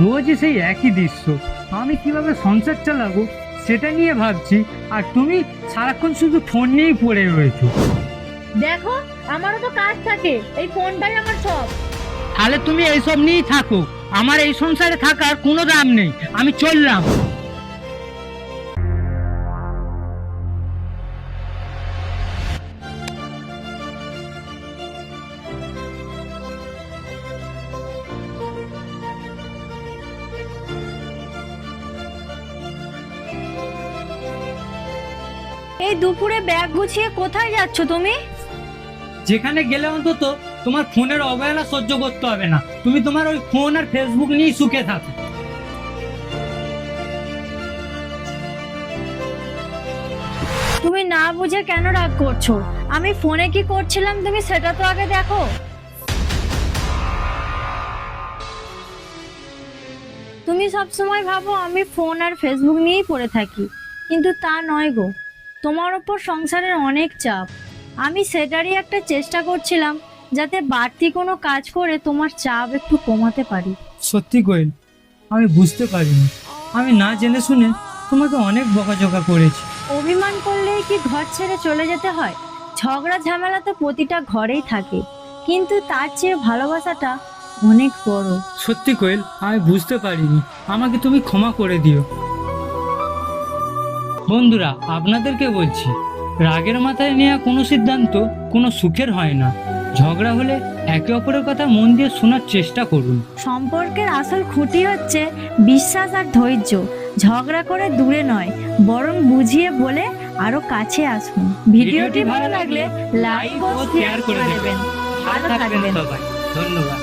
রোজ সেই একই দৃশ্য। আমি কিভাবে সংসার চালাবো সেটা নিয়ে ভাবছি, আর তুমি সারাক্ষণ শুধু ফোন নিয়েই পড়ে রয়েছো। দেখো, আমারও তো কাজ থাকে, এই ফোনটাই আমার সব। তাহলে তুমি এইসব নিয়েই থাকো, আমার এই সংসারে থাকার কোনো দাম নেই। আমি চললাম। এই দুপুরে ব্যাগ গুছিয়ে কোথায় যাচ্ছ তুমি? যেখানে গেলে অন্তত তোমার ফোনের অবহেলা সহ্য করতে হবে না। তুমি তোমার ওই ফোন আর ফেসবুক নিয়েই সুখে থাকো। তুমি না বুঝে কেন রাগ করছো? আমি ফোনে কি করছিলাম তুমি সেটা তো আগে দেখো। তুমি সব সময় ভাবো আমি ফোন আর ফেসবুক নিয়েই পড়ে থাকি, কিন্তু তা নয় গো। তোমার ওপর সংসারের অনেক চাপ। আমি সেটারই একটা চেষ্টা করছিলাম, যাতে বাড়তি কোনো কাজ করে তোমার চাপ একটু কমাতে পারি। সত্যি কোয়েল, আমি বুঝতে পারিনি। আমি না জেনে শুনে তোমাকে অনেক বকাঝকা করেছি। অভিমান করলেই কি ঘর ছেড়ে চলে যেতে হয়? ঝগড়া ঝামেলা তো প্রতিটা ঘরেই থাকে, কিন্তু তার চেয়ে ভালোবাসাটা অনেক বড়। সত্যি কোয়েল, আমি বুঝতে পারিনি। আমাকে তুমি ক্ষমা করে দিও। বন্ধুরা, আপনাদেরকে বলছি, রাগের মাথায় নেওয়া কোনো সিদ্ধান্ত কোনো সুখের হয় না। ঝগড়া হলে একে অপরের কথা মন দিয়ে শোনার চেষ্টা করুন। সম্পর্কের আসল খুঁটি হচ্ছে বিশ্বাস আর ধৈর্য। ঝগড়া করে দূরে নয়, বরং বুঝিয়ে বলে আরো কাছে আসুন। ভিডিওটি ভালো লাগলে লাইক ও শেয়ার করে দেবেন। ভালো থাকবেন সবাই। ধন্যবাদ।